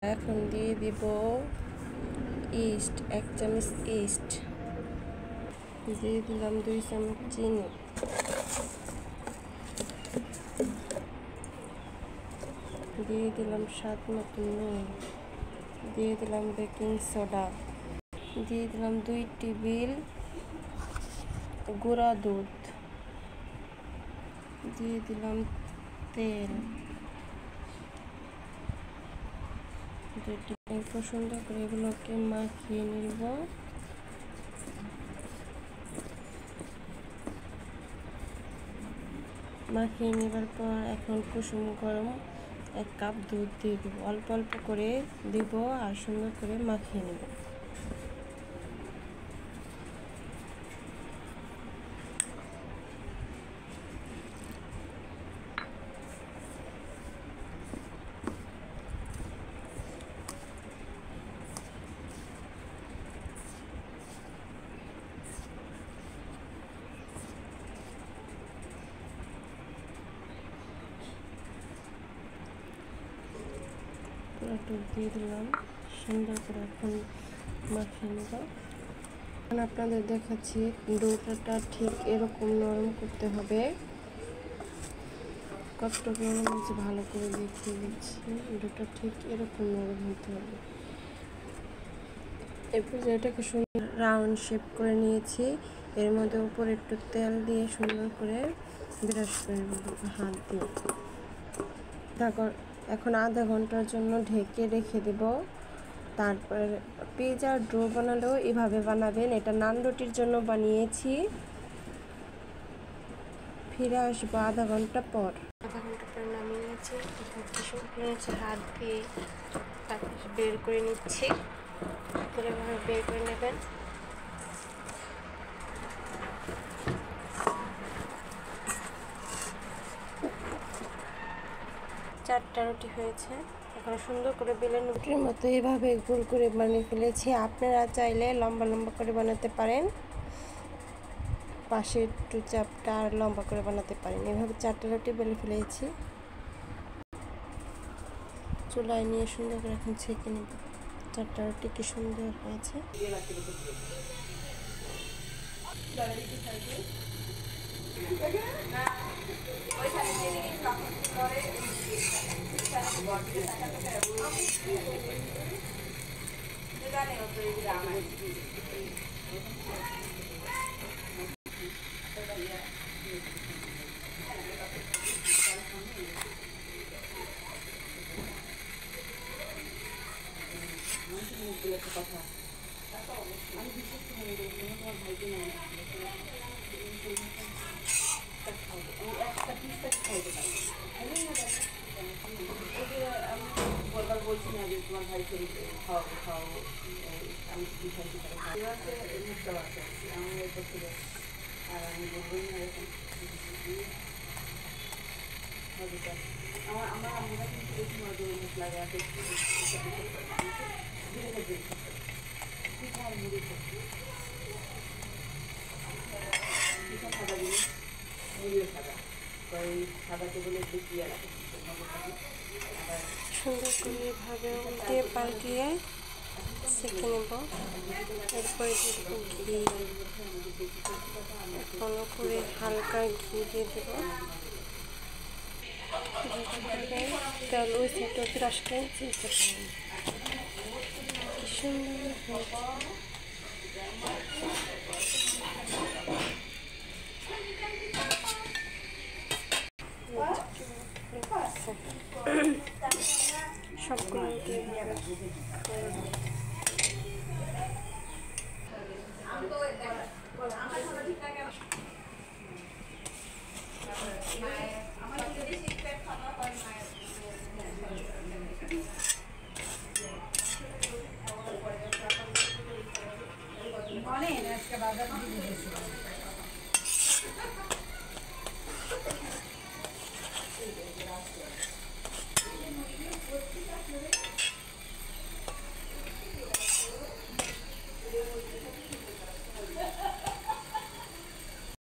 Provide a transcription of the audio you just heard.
এখন দিয়ে দিব ইস্ট, 1 চামচ ইস্ট দিয়ে দিলাম, 2 চামচ চিনি, দিয়ে দিলাম স্বাদ মতো নুন, দিয়ে দিলাম বেকিং সোডা, দিয়ে দিলাম 2 টেবিল গুঁড়া দুধ, দিয়ে দিলাম তেল, একটু সুন্দর করে এগুলোকে মাখিয়ে নিব। মাখিয়ে নেবার পর এখন কুসুম গরম 1 কাপ দুধ দিয়ে দেব, অল্প অল্প করে দিব আর সুন্দর করে মাখিয়ে নেব। একটু দিয়ে দিলাম, সুন্দর করে এখন মাখিয়ে নেব। এখন আপনাদের দেখাচ্ছি ডোটা ঠিক এরকম নরম করতে হবে। কতটুকু নরম হয়েছে ভালো করে দেখিয়ে দিচ্ছি। ডোটা ঠিক এরকম নরম হতে হবে। এরপর এটাকে সুন্দর রাউন্ড শেপ করে নিয়েছি। এর মধ্যে উপরে একটু তেল দিয়ে সুন্দর করে ব্রাশ করে নেব হাত দিয়ে। এখন আধা ঘন্টার জন্য ঢেকে রেখে দেব। তারপর পিৎজার ডো বানালেও এভাবে বানাবেন। এটা নান রুটির জন্য বানিয়েছি। ফিরে আসবো আধা ঘন্টা পর। আধা ঘন্টা পর নামিয়ে নিয়েছি। হাত দিয়ে বের করে নিচ্ছি। এভাবে বের করে নেবেন। চারটা রুটি হয়েছে। এখন সুন্দর করে বেলে রুটির মতো এভাবে গোল করে বানিয়ে ফেলেছি। আপনারা চাইলে লম্বা লম্বা করে বানাতে পারেন, পাশে একটু চাপটা আর লম্বা করে বানাতে পারেন। এভাবে 4টা রুটি বেলে ফেলেছি। চুলায় নিয়ে সুন্দর করে এখন ছেঁকে নেব। 4টা রুটি কি সুন্দর হয়েছে। বলছি না যে তোমার ভাই খাও আমি আর আমি বলবো না এরকম আমার আমরা কিন্তু বেশি মজুর মশলা দেওয়া দেখছি পিঠা আর মুড়ি পিঠা সাদা জিনিস, মুড়িও সাদা, ওই সাদাকে বলে বেশি লাগে। সুন্দর করে এভাবে উল্টে পাল্টিয়ে সেঁকে নেব। এরপরে ঘি, কোনো করে হালকা ঘি দিয়ে দেবো। তেল ওই সাইডে ব্রাশ করে কি সুন্দর হয়েছে।